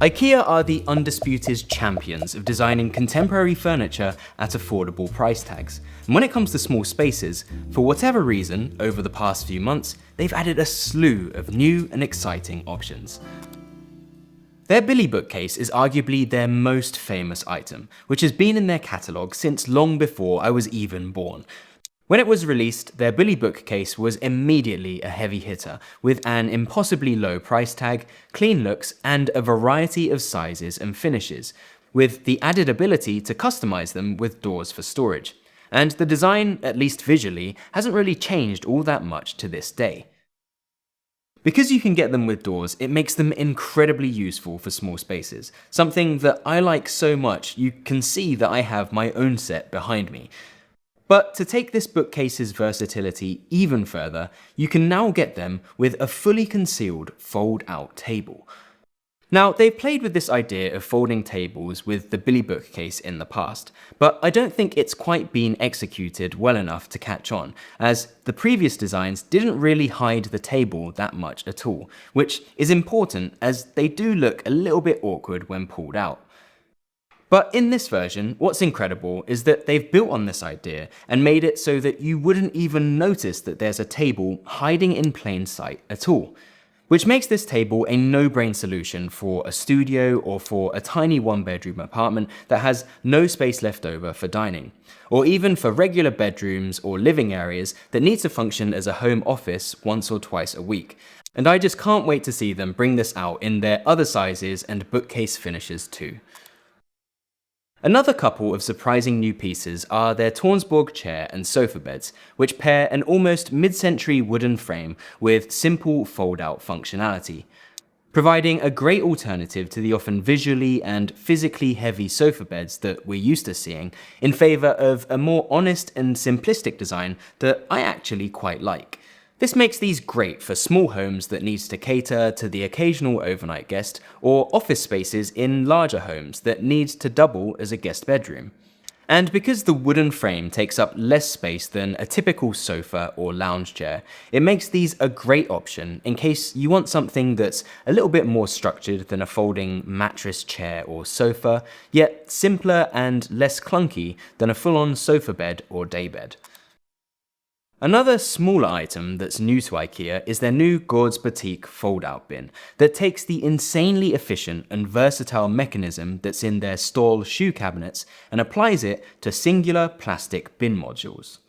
IKEA are the undisputed champions of designing contemporary furniture at affordable price tags. And when it comes to small spaces, for whatever reason, over the past few months, they've added a slew of new and exciting options. Their Billy bookcase is arguably their most famous item, which has been in their catalogue since long before I was even born. When it was released, their Billy bookcase was immediately a heavy hitter, with an impossibly low price tag, clean looks, and a variety of sizes and finishes, with the added ability to customize them with doors for storage. And the design, at least visually, hasn't really changed all that much to this day. Because you can get them with doors, it makes them incredibly useful for small spaces, something that I like so much you can see that I have my own set behind me. But to take this bookcase's versatility even further, you can now get them with a fully concealed fold-out table. Now, they've played with this idea of folding tables with the Billy bookcase in the past, but I don't think it's quite been executed well enough to catch on, as the previous designs didn't really hide the table that much at all, which is important as they do look a little bit awkward when pulled out. But in this version, what's incredible is that they've built on this idea and made it so that you wouldn't even notice that there's a table hiding in plain sight at all. Which makes this table a no-brain solution for a studio or for a tiny one-bedroom apartment that has no space left over for dining. Or even for regular bedrooms or living areas that need to function as a home office once or twice a week. And I just can't wait to see them bring this out in their other sizes and bookcase finishes too. Another couple of surprising new pieces are their TORNSBORG chair and sofa beds, which pair an almost mid-century wooden frame with simple fold-out functionality, providing a great alternative to the often visually and physically heavy sofa beds that we're used to seeing, in favour of a more honest and simplistic design that I actually quite like. This makes these great for small homes that needs to cater to the occasional overnight guest, or office spaces in larger homes that need to double as a guest bedroom. And because the wooden frame takes up less space than a typical sofa or lounge chair, it makes these a great option in case you want something that's a little bit more structured than a folding mattress chair or sofa, yet simpler and less clunky than a full-on sofa bed or daybed. Another smaller item that's new to IKEA is their new GARDSBUTIK fold-out bin that takes the insanely efficient and versatile mechanism that's in their stool shoe cabinets and applies it to singular plastic bin modules.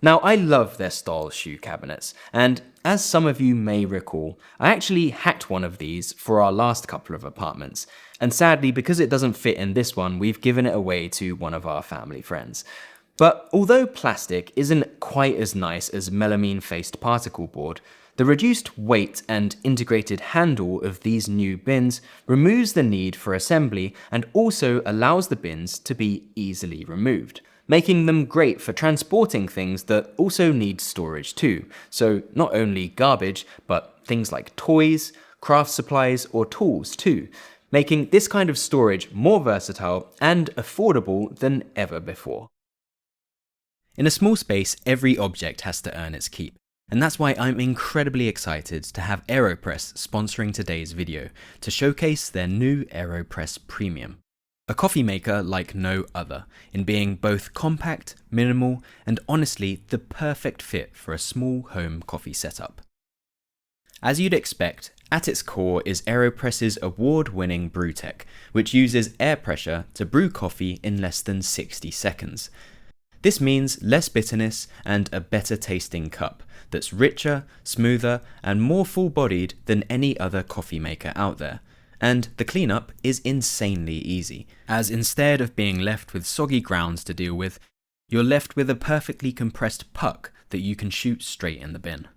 Now, I love their stool shoe cabinets, and as some of you may recall, I actually hacked one of these for our last couple of apartments, and sadly, because it doesn't fit in this one, we've given it away to one of our family friends. But although plastic isn't quite as nice as melamine-faced particle board, the reduced weight and integrated handle of these new bins removes the need for assembly and also allows the bins to be easily removed, making them great for transporting things that also need storage too, so not only garbage, but things like toys, craft supplies, or tools too, making this kind of storage more versatile and affordable than ever before. In a small space, every object has to earn its keep, and that's why I'm incredibly excited to have AEROPRESS sponsoring today's video to showcase their new AEROPRESS Premium. A coffee maker like no other, in being both compact, minimal, and honestly the perfect fit for a small home coffee setup. As you'd expect, at its core is AEROPRESS's award-winning brew tech, which uses air pressure to brew coffee in less than 60 seconds. This means less bitterness and a better tasting cup that's richer, smoother, and more full-bodied than any other coffee maker out there. And the cleanup is insanely easy, as instead of being left with soggy grounds to deal with, you're left with a perfectly compressed puck that you can shoot straight in the bin.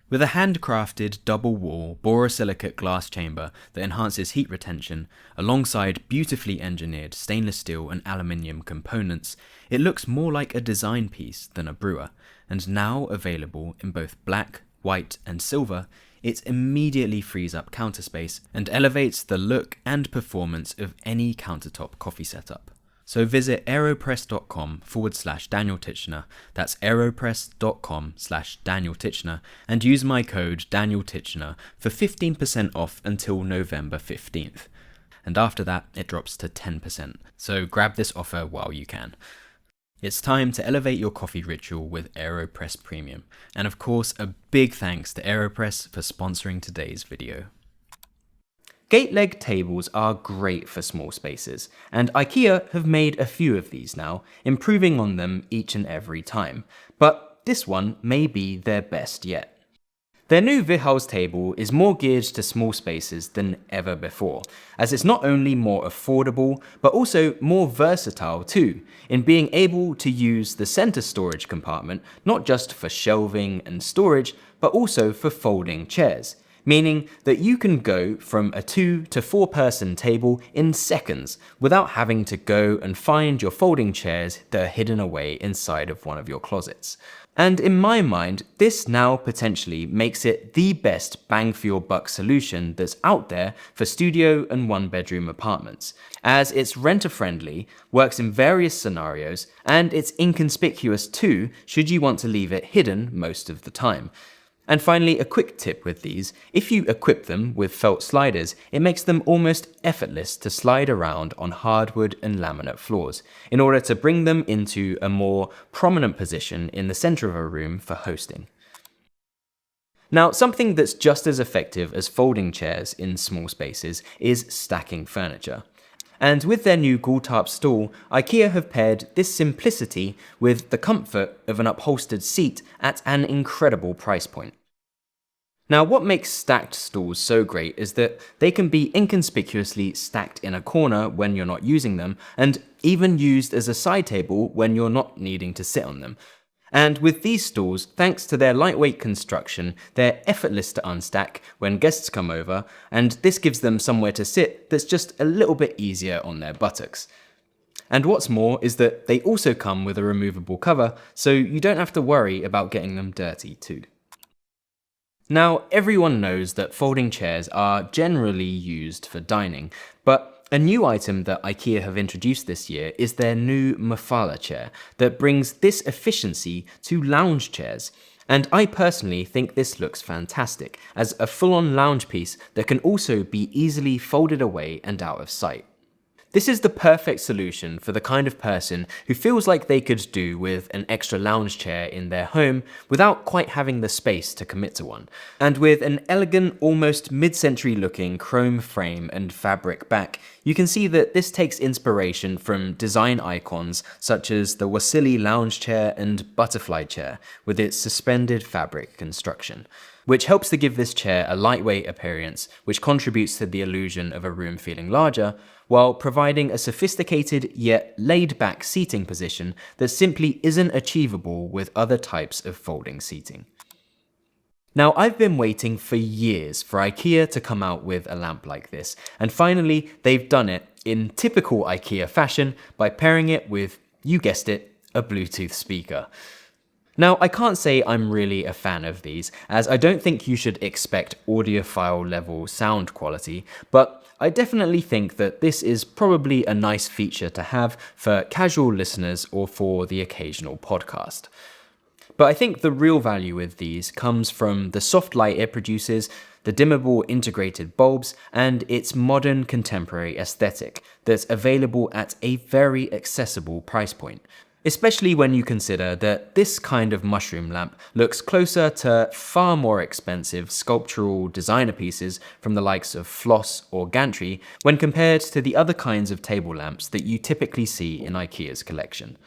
With a handcrafted double-wall borosilicate glass chamber that enhances heat retention, alongside beautifully engineered stainless steel and aluminium components, it looks more like a design piece than a brewer, and now available in both black, white, and silver, it immediately frees up counter space and elevates the look and performance of any countertop coffee setup. So visit aeropress.com/Daniel Titchener, that's aeropress.com/Daniel Titchener, and use my code Daniel Titchener for 15% off until November 15th. and after that it drops to 10%, so grab this offer while you can. It's time to elevate your coffee ritual with AEROPRESS Premium, and of course a big thanks to AEROPRESS for sponsoring today's video. Gateleg tables are great for small spaces, and IKEA have made a few of these now, improving on them each and every time, but this one may be their best yet. Their new VIHALS table is more geared to small spaces than ever before, as it's not only more affordable, but also more versatile too, in being able to use the center storage compartment not just for shelving and storage, but also for folding chairs, meaning that you can go from a 2 to 4 person table in seconds without having to go and find your folding chairs that are hidden away inside of one of your closets. And in my mind, this now potentially makes it the best bang for your buck solution that's out there for studio and 1-bedroom apartments, as it's renter friendly, works in various scenarios, and it's inconspicuous too should you want to leave it hidden most of the time. And finally, a quick tip with these: if you equip them with felt sliders, it makes them almost effortless to slide around on hardwood and laminate floors, in order to bring them into a more prominent position in the center of a room for hosting. Now, something that's just as effective as folding chairs in small spaces is stacking furniture. And with their new GULTARP stool, IKEA have paired this simplicity with the comfort of an upholstered seat at an incredible price point. Now, what makes stacked stools so great is that they can be inconspicuously stacked in a corner when you're not using them, and even used as a side table when you're not needing to sit on them. And with these stools, thanks to their lightweight construction, they're effortless to unstack when guests come over, and this gives them somewhere to sit that's just a little bit easier on their buttocks. And what's more is that they also come with a removable cover, so you don't have to worry about getting them dirty too. Now, everyone knows that folding chairs are generally used for dining, but a new item that IKEA have introduced this year is their new MOFALLA chair that brings this efficiency to lounge chairs. And I personally think this looks fantastic as a full-on lounge piece that can also be easily folded away and out of sight. This is the perfect solution for the kind of person who feels like they could do with an extra lounge chair in their home without quite having the space to commit to one. And with an elegant, almost mid-century looking chrome frame and fabric back, you can see that this takes inspiration from design icons such as the Wassily lounge chair and butterfly chair with its suspended fabric construction, which helps to give this chair a lightweight appearance, which contributes to the illusion of a room feeling larger, while providing a sophisticated yet laid-back seating position that simply isn't achievable with other types of folding seating. Now, I've been waiting for years for IKEA to come out with a lamp like this, and finally they've done it in typical IKEA fashion by pairing it with, you guessed it, a Bluetooth speaker. Now, I can't say I'm really a fan of these, as I don't think you should expect audiophile level sound quality, but I definitely think that this is probably a nice feature to have for casual listeners or for the occasional podcast. But I think the real value with these comes from the soft light it produces, the dimmable integrated bulbs, and its modern contemporary aesthetic that's available at a very accessible price point. Especially when you consider that this kind of mushroom lamp looks closer to far more expensive sculptural designer pieces from the likes of Floss or Gantry when compared to the other kinds of table lamps that you typically see in IKEA's collection.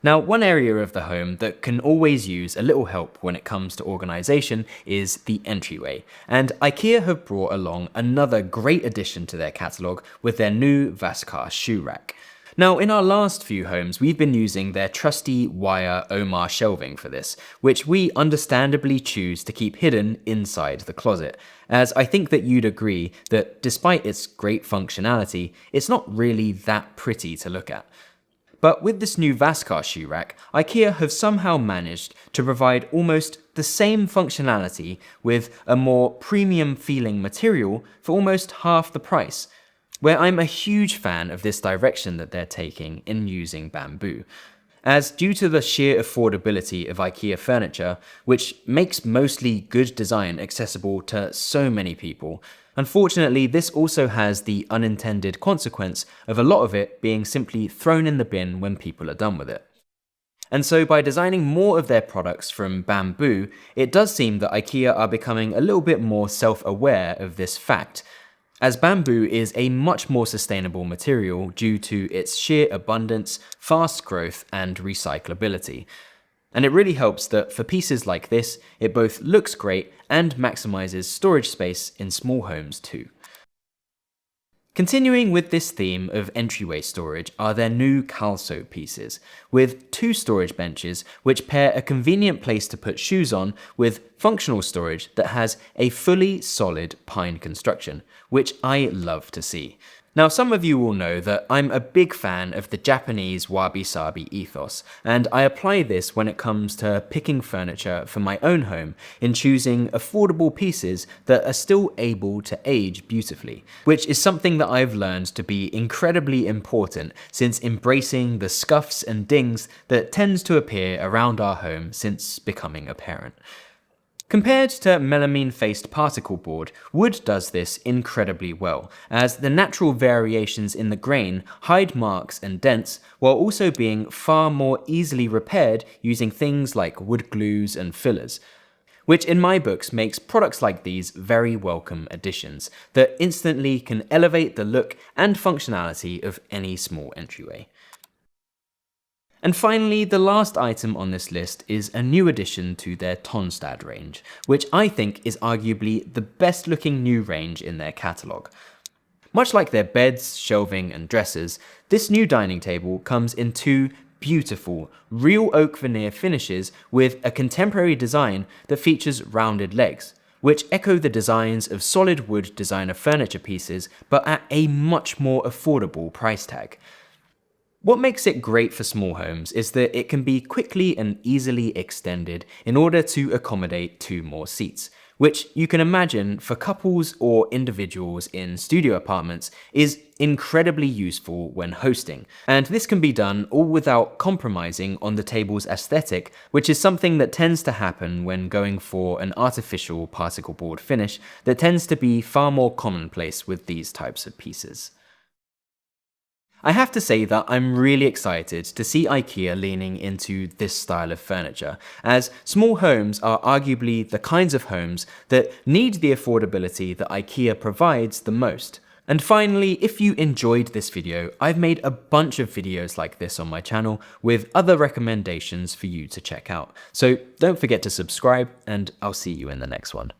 Now, one area of the home that can always use a little help when it comes to organisation is the entryway, and IKEA have brought along another great addition to their catalogue with their new VASSKAR shoe rack. Now, in our last few homes, we've been using their trusty wire Omar shelving for this, which we understandably choose to keep hidden inside the closet, as I think that you'd agree that despite its great functionality, it's not really that pretty to look at. But with this new VASSKAR shoe rack, IKEA have somehow managed to provide almost the same functionality with a more premium feeling material for almost half the price, where I'm a huge fan of this direction that they're taking in using bamboo. as due to the sheer affordability of IKEA furniture, which makes mostly good design accessible to so many people, unfortunately this also has the unintended consequence of a lot of it being simply thrown in the bin when people are done with it. And so by designing more of their products from bamboo, it does seem that IKEA are becoming a little bit more self-aware of this fact, as bamboo is a much more sustainable material due to its sheer abundance, fast growth, and recyclability. And it really helps that for pieces like this, it both looks great and maximizes storage space in small homes too. Continuing with this theme of entryway storage are their new KALLSOE pieces, with 2 storage benches which pair a convenient place to put shoes on with functional storage that has a fully solid pine construction, which I love to see. Now, some of you will know that I'm a big fan of the Japanese wabi-sabi ethos, and I apply this when it comes to picking furniture for my own home in choosing affordable pieces that are still able to age beautifully, which is something that I've learned to be incredibly important since embracing the scuffs and dings that tends to appear around our home since becoming a parent. Compared to melamine-faced particle board, wood does this incredibly well, as the natural variations in the grain hide marks and dents while also being far more easily repaired using things like wood glues and fillers, which in my books makes products like these very welcome additions that instantly can elevate the look and functionality of any small entryway. And finally, the last item on this list is a new addition to their TONSTAD range, which I think is arguably the best looking new range in their catalogue. Much like their beds, shelving and dressers, this new dining table comes in 2 beautiful, real oak veneer finishes with a contemporary design that features rounded legs, which echo the designs of solid wood designer furniture pieces but at a much more affordable price tag. What makes it great for small homes is that it can be quickly and easily extended in order to accommodate 2 more seats, which you can imagine for couples or individuals in studio apartments is incredibly useful when hosting. And this can be done all without compromising on the table's aesthetic, which is something that tends to happen when going for an artificial particle board finish that tends to be far more commonplace with these types of pieces. I have to say that I'm really excited to see IKEA leaning into this style of furniture, as small homes are arguably the kinds of homes that need the affordability that IKEA provides the most. And finally, if you enjoyed this video, I've made a bunch of videos like this on my channel with other recommendations for you to check out. So don't forget to subscribe, and I'll see you in the next one.